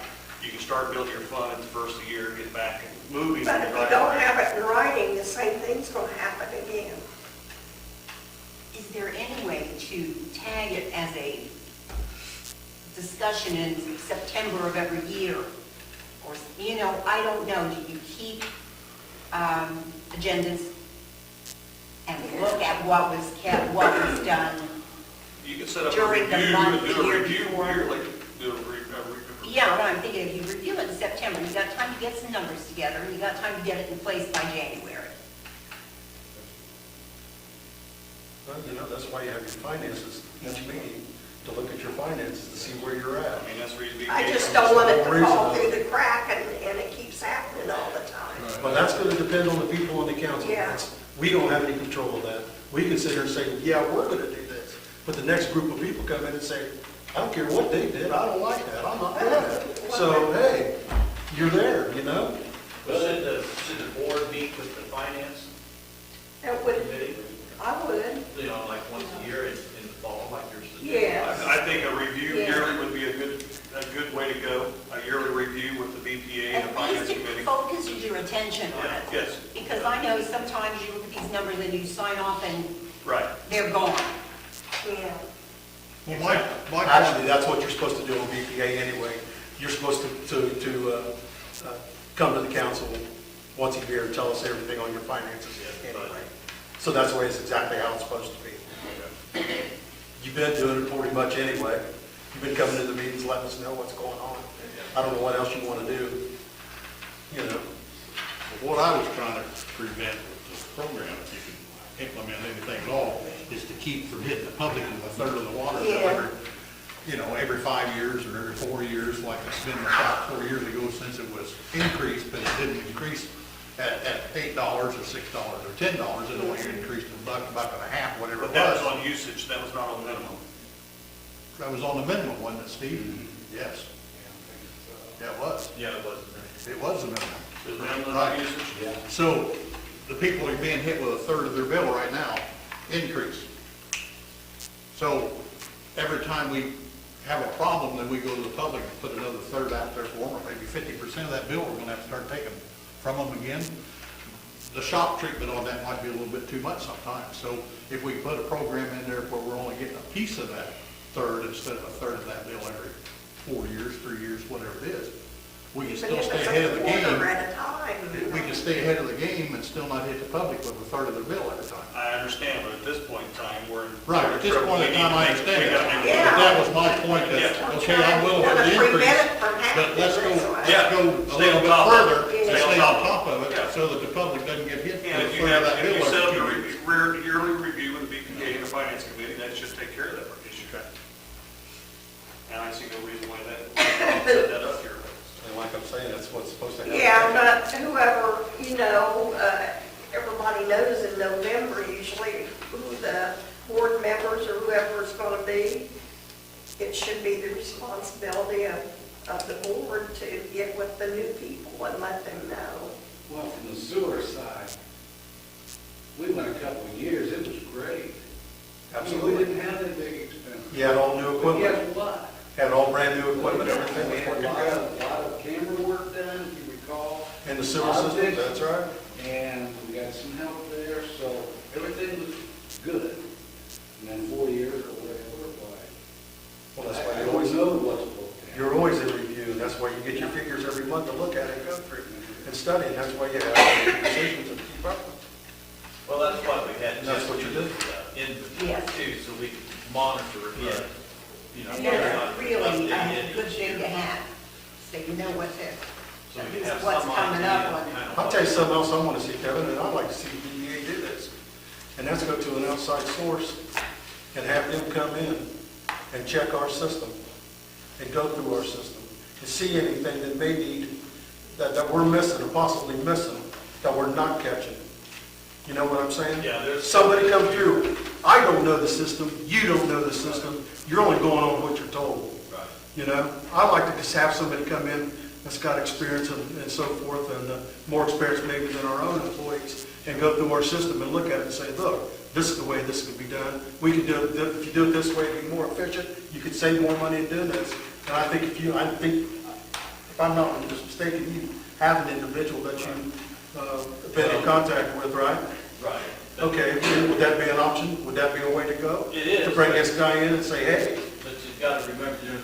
you can start building your fund the first of the year, get back and moving. But if you don't have it in writing, the same thing's going to happen again. Is there any way to tag it as a discussion in September of every year? Or, you know, I don't know, do you keep agendas and look at what was kept, what was done? You can set up a During the review, month, do a year review before. yearly, do a review. Yeah, but I'm thinking if you review it in September, you got time to get some numbers together, and you got time to get it in place by January. Well, you know, that's why you have your finances each meeting, to look at your finances to see where you're at. I mean, that's the reason. I just don't want it to fall through the crack and it keeps happening all the time. Well, that's gonna depend on the people on the council. Yeah. That's- We don't have any control of that. We can sit here and say, yeah, we're gonna do this. But the next group of people come in and say, I don't care what they did, I don't like that, I'm not doing that. So, hey, you're there, you know? Should the board meet with the finance It would, committee? I would, You know, like once a year in the fall, like you're suggesting? Yes. I think a review Yeah. yearly would be a good way to go, a yearly review with the BPA and the At finance least it committee. focuses your attention on it. Yes, Because I know sometimes you look at these numbers and you sign off and right. they're gone. yeah. Well, my Actually, that's what you're supposed to do on BPA anyway. You're supposed to come to the council once a year and tell us everything on your finances anyway. So that's the way it's exactly how it's supposed to be. You've been doing it pretty much anyway. You've been coming to the meetings, letting us know what's going on. I don't know what else you want to do, you know. What I was trying to prevent with this program, if you can implement anything at all, is to keep from hitting the public with a third of the water bill every 5 years or every 4 years, like it's been about 4 years ago since it was increased, but it didn't increase at $8 or $6 or $10. It only increased a buck and a half, whatever But it that was was. on usage, that was not on minimum. That was on the minimum, wasn't it, Steve? Yes. Yeah, it was. Yeah, it was. It was the minimum. Is minimum Right. on usage? So the people are being hit with a third of their bill right now, increase. So every time we have a problem, then we go to the public and put another third out there for them, or maybe 50% of that bill we're gonna have to start taking from them again. The shock treatment on that might be a little bit too much sometimes. So if we put a program in there where we're only getting a piece of that third instead of a third of that bill every 4 years, 3 years, whatever it is, we can still stay ahead of the Even if it's a quarter game. at a time. We can stay ahead of the game and still not hit the public with a third of their bill at a time. I understand, but at this point in time, we're in. Right, at this point in time, I understand We that. gotta But make- Yeah. that was my point, that, okay, I'm willing for the Gotta prevent increase, it from but happening. let's go, That's why. let's go a Stay little on bit top of it. further, and Stay stay on on top of it, Yeah. so that the public doesn't get hit with And a if you third of that have, if bill you set up every your 2 years. yearly review with the BPA and the finance committee, that should take care of that issue. And I see no reason why that, set that up here. And like I'm saying, that's what's supposed to happen. Yeah, but whoever, everybody knows in November usually who the board members or whoever it's going to be. It should be the responsibility of the board to get with the new people and let them know. Well, from the sewer side, we went a couple of years, it was great. I mean, we didn't have any big expenses. You had all new But equipment, guess what? had all brand new equipment, everything We was had working a good. lot of camera work done, if you recall. And the sewer system, that's right. And we got some help there, so everything was good. And then 4 years or whatever it was. Well, that's why I you don't always, know what's supposed to happen. you're always in review, that's why you get your figures every month to look at and go through and study, and that's why you have decisions to keep up with. Well, that's why we had. And that's what you did. Inventory Yes. too, so we could monitor it, you know. And whether or that's not really updated a good each thing to year. have, so you know what's it, So we can have what's some coming idea up on it. kind of I'll tell you something else I want to see, Kevin, and I'd like to see DEA do this. And that's go to an outside source and have them come in and check our system and go through our system and see anything that may need, that we're missing or possibly missing, that we're not catching. You know what I'm saying? Yeah, there's. Somebody come through, I don't know the system, you don't know the system, you're only going on what you're told. Right. You know, I like to just have somebody come in that's got experience and so forth, and more experience maybe than our own employees, and go through our system and look at it and say, look, this is the way this could be done. We could do it, if you do it this way, it'd be more efficient, you could save more money in doing this. And I think if I'm not mistaken, you have an individual that you've been in contact with, right? Right. Okay, would that be an option? Would that be a way to go? It is. To bring this guy in and say, hey, But you've got to remember, there's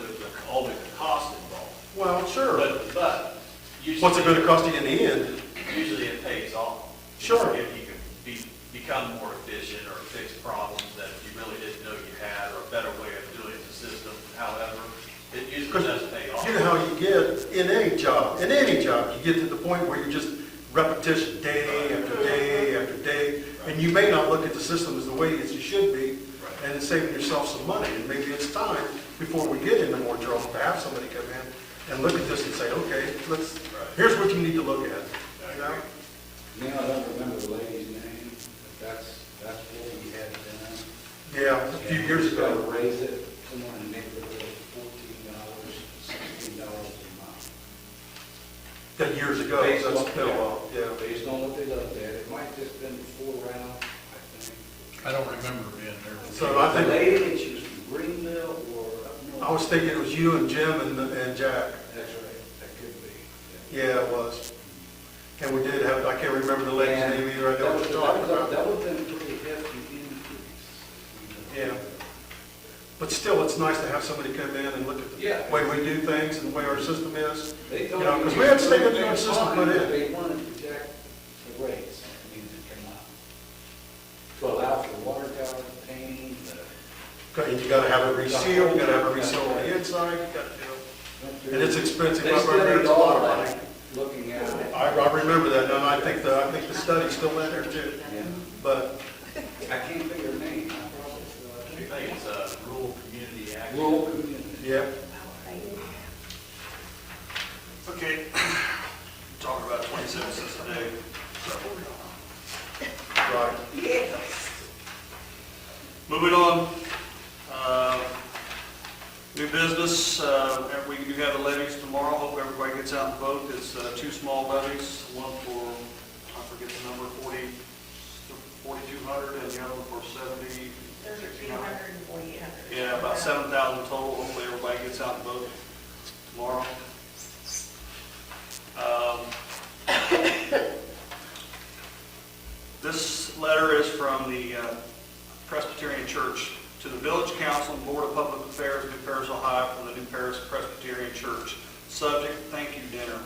always a cost involved. well, sure. But usually. What's it going to cost you in the end? Usually it pays off. Sure. If you can become more efficient or fix problems that you really didn't know you had, or a better way of doing the system, however, it usually does pay off. You know how you get in any job, you get to the point where you're just repetition, day after day after day, and you may not look at the system as the way as you should be, and it's saving yourself some money, and maybe it's time, before we get into more trouble, to have somebody come in and look at this and say, okay, here's what you need to look at, you know? Now, I don't remember the lady's name, but that's what we had done. Yeah, a few years Got ago. to raise it somewhere in the neighborhood of $14, $16 a month. That years ago, Based that's on- been a while, yeah. Based on what they looked at, it might just been before round, I think. I don't remember being there. So I The think, lady that she was from Greenville or up north. I was thinking it was you and Jim and Jack. That's right, that could be. Yeah, it was. And we did have, I can't remember the lady's And name either, I know what you're talking about. That would have been a pretty hefty increase. Yeah. But still, it's nice to have somebody come in and look at the Yeah. way we do things and the way our system is. They You told know, me 'cause we had to stay with they our were system fine, put but in. They wanted to check the rates, I mean, to come up. To allow for water tower painting, And you gotta have it resealed, you gotta have it resealed on the inside, you gotta, and it's expensive, They I remember studied it's a lot all of money. that, looking at it. I remember that, and I think the study's still in there too, Yeah. but, I can't think of her name, I probably I think it's rural community action. rural community. yeah. Okay, talking about 27 cents a day. Right. Yes. Moving on, new business, we do have the levies tomorrow, hope everybody gets out and vote. It's two small levies, one for, I forget the number, 40, 7,000 total. Hopefully everybody gets out and vote tomorrow. This letter is from the Presbyterian Church to the Village Council and Board of Public Affairs, New Paris, Ohio, from the New Paris Presbyterian Church. Subject, thank you dinner.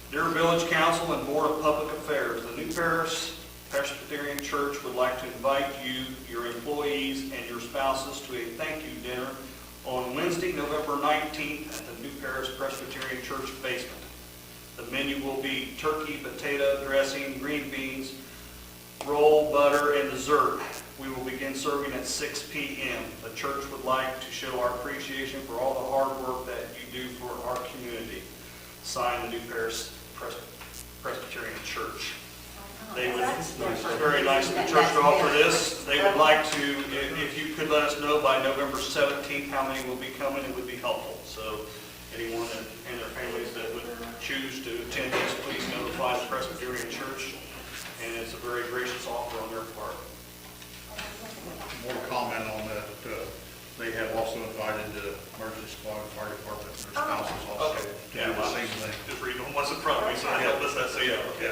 Dear Village Council and Board of Public Affairs, the New Paris Presbyterian Church would like to invite you, your employees, and your spouses to a thank you dinner on Wednesday, November 19th at the New Paris Presbyterian Church basement. The menu will be turkey, potato, dressing, green beans, roll, butter, and dessert. We will begin serving at 6 p.m. The church would like to show our appreciation for all the hard work that you do for our community. Signed, the New Paris Presbyterian Church. They would, it's very nice of the church to offer this. They would like to, if you could let us know by November 17th how many will be coming, it would be helpful. So anyone and their families that would choose to attend this, please notify the Presbyterian Church. And it's a very gracious offer on their part. More comment on that, they have also invited the emergency squad, fire department, and their spouses also to do Yeah, the well, same thing. just reading what's in front of me, so I help us, that's, yeah, okay.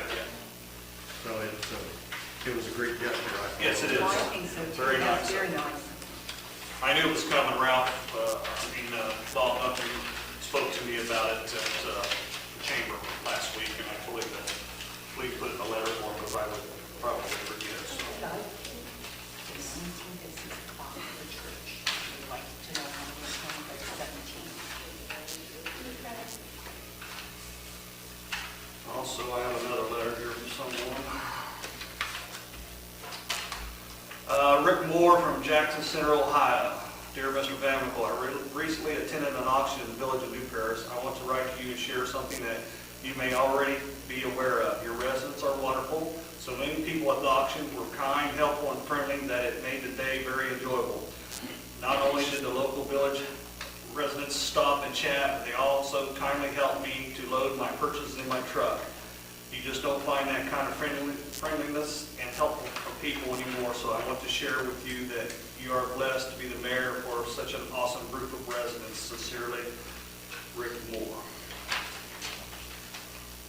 So it was a great gesture, I thought. Yes, it is. Well, I think so too. Very That's nice. very nice. I knew it was coming, Ralph, Bob Hunter spoke to me about it at the chamber last week, and I told him that please put it in a letter form, because I would probably forget. So. Also, I have another letter here from someone. Rick Moore from Jackson Center, Ohio. Dear Mr. Vanderbilt, I recently attended an auction in the village of New Paris. I want to write to you and share something that you may already be aware of. Your residents are wonderful. So many people at the auction were kind, helpful, and friendly that it made the day very enjoyable. Not only did the local village residents stop and chat, but they also kindly helped me to load my purchases in my truck. You just don't find that kind of friendliness and helpful from people anymore, so I want to share with you that you are blessed to be the mayor for such an awesome group of residents. Sincerely, Rick Moore.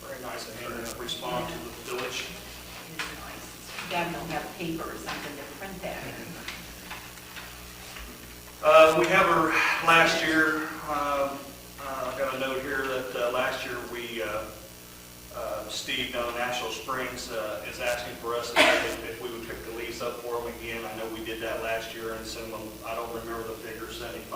Very nice of him to respond to the village. It is nice. You guys don't have paper or something to print that in. We have our last year, I got a note here that last year we, Steve down in Nashville Springs is asking for us if we would pick the lease up for them again. I know we did that last year and send them, I don't remember the figure, $7,500,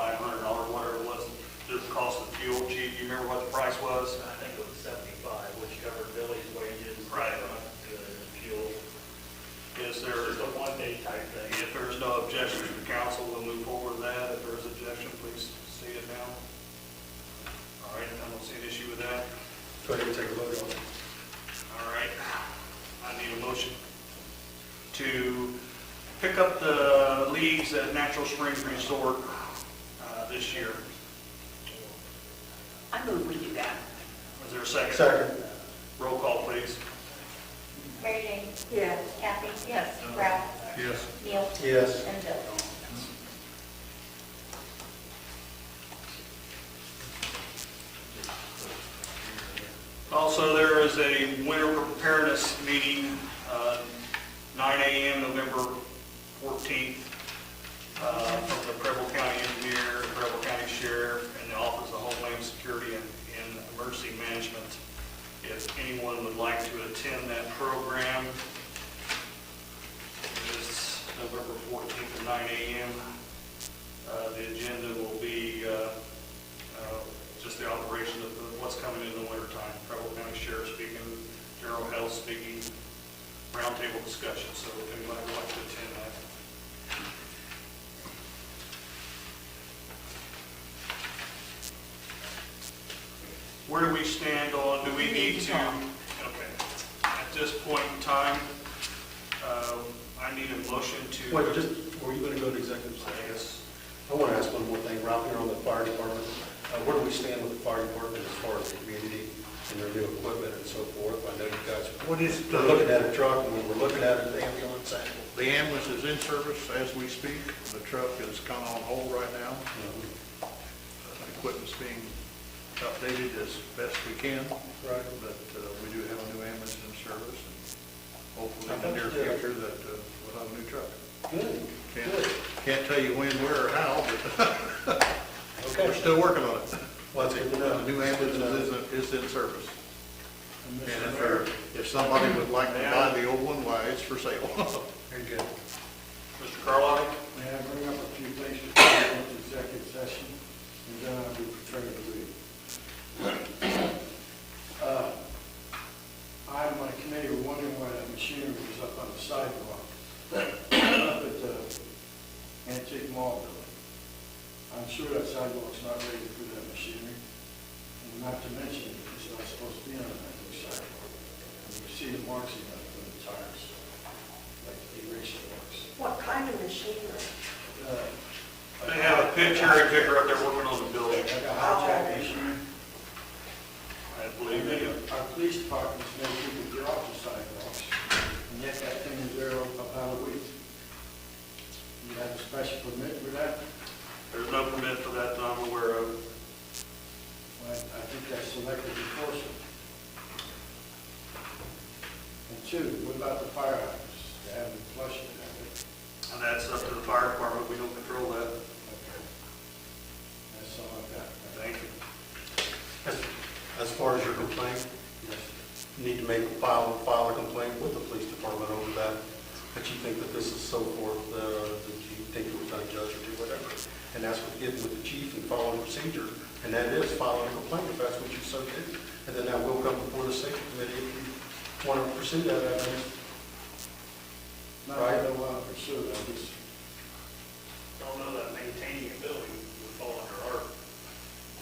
whatever it was, just the cost of fuel. Chief, do you remember what the price was? I think it was 75, which covered Billy's wages. Right. Fuel. Is there, Just a one-day type thing. if there's no objection to the council, we'll move forward with that. If there is objection, please state it now. All right, I don't see an issue with that. Go ahead and take a vote on it. All right, I need a motion to pick up the leagues at Natural Springs Resort this year. I move we do that. Is there a second? Second. Roll call, please. Mary Jane? Yes. Kathy? Yes. Ralph? Yes. Neil? Yes. And Bill? Also, there is a winter preparedness meeting, 9 a.m. November 14th, from the Preble County Engineer, Preble County Sheriff, and the Office of Homeland Security and Emergency Management. If anyone would like to attend that program, it's November 14th at 9 a.m. The agenda will be just the operation of what's coming in the wintertime. Preble County Sheriff speaking, General Health speaking, roundtable discussion, so if anybody would like to attend that. Where do we stand on, do we need to, okay, at this point in time, I need a motion to. Wait, just, were you going to go to executive session? I guess, I want to ask one more thing, Ralph, here on the fire department. Where do we stand with the fire department as far as the community and their new equipment and so forth. I know you guys What is were looking at a truck, and we were looking at an ambulance. the ambulance is in service as we speak. The truck is kind of on hold right now. Equipment's being updated as best we can. Right. But we do have a new ambulance in service. And hopefully in the near future that we'll have a new truck. Good, good. Can't tell you when, where, or how, but Okay. we're still working on it. Well, it's good to know. The new ambulance is in service. And if somebody would like to buy the old one, why, it's for sale. Very good. Mr. Carlotti? May I bring up a few things before we go into executive session, and then I'll be prepared to leave. I and my committee were wondering why that machinery was up on the sidewalk, up at the antique mall building. I'm sure that sidewalk's not ready for that machinery, and not to mention, it's not supposed to be on that new sidewalk. And you see the marks in that from the tires, like the eraser marks. What kind of machinery? They have a picture and picker up there working on the building. Like a hijack machinery. I believe they do. Our police department's made people get off the sidewalks, and yet that thing is there about a week. You have a special permit for that? There's no permit for that that I'm aware of. Well, I think that's selective enforcement. And two, what about the fire hydrants? They haven't flushed it, have they? And that's up to the fire department. We don't control that. Okay. That's all I've got. Thank you. As far as your complaint, Yes. you need to file a complaint with the police department over that you think that this is so forth, that you think it was unjudged or do whatever. And that's what getting with the chief and following procedure. And that is filing a complaint if that's what you so do. And then that will come before the safety committee if you want to pursue that evidence. Not that I don't want to pursue it, I just, Don't know that maintaining a building would fall under our,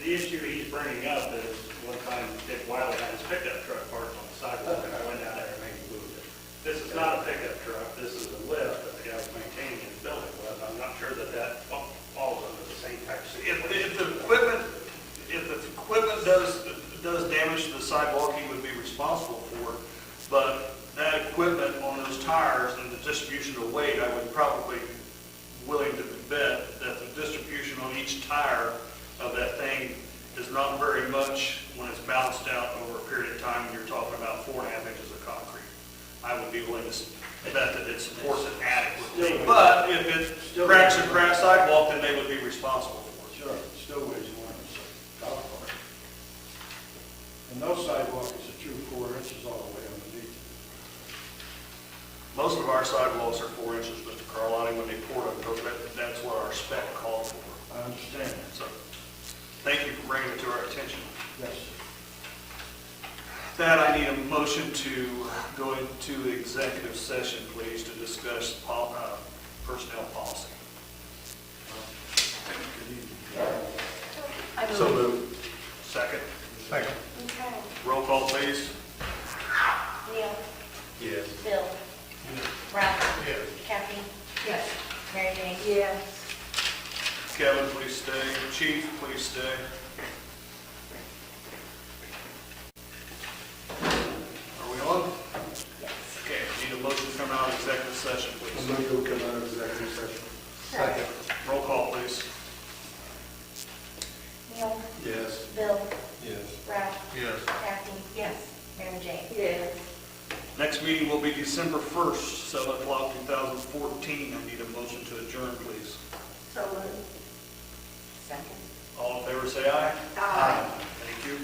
the issue he's bringing up is one time Dick Wiley had his pickup truck parked on the sidewalk and I went down there and made him move it. This is not a pickup truck, this is a lift that the guy was maintaining his building with. I'm not sure that that falls under the same type of If situation. the equipment does damage to the sidewalk, he would be responsible for it. But that equipment on those tires and the distribution of weight, I would probably willing to bet that the distribution on each tire of that thing is not very much when it's balanced out over a period of time, when you're talking about 4.5 inches of concrete. I would be willing to bet that it supports it adequately. But if it cracks a cracked sidewalk, then they would be responsible for it. sure, it still weighs more than a golf cart. And those sidewalks is a true 4 inches all the way underneath. Most of our sidewalks are 4 inches, Mr. Carlotti, when they pour them, that's what our spec calls for. I understand. So, thank you for bringing it to our attention. Yes. That I need a motion to go into executive session, please, to discuss personnel policy. I So move. moved. Second. Second. Okay. Roll call, please. Neil? Yes. Bill? Ralph? Yes. Kathy? Yes. Mary Jane? Yes. Kevin, please stay. Chief, please stay. Are we on? Yes. Okay, need a motion to come out of executive session, please. I'm going to come out of executive session. Second. Roll call, please. Neil? Yes. Bill? Yes. Ralph? Yes. Kathy? Yes. Mary Jane? Yes. Next meeting will be December 1st, 7 o'clock, 2014. I need a motion to adjourn, please. So moved. Second. All in favor, say aye. Aye. Thank you.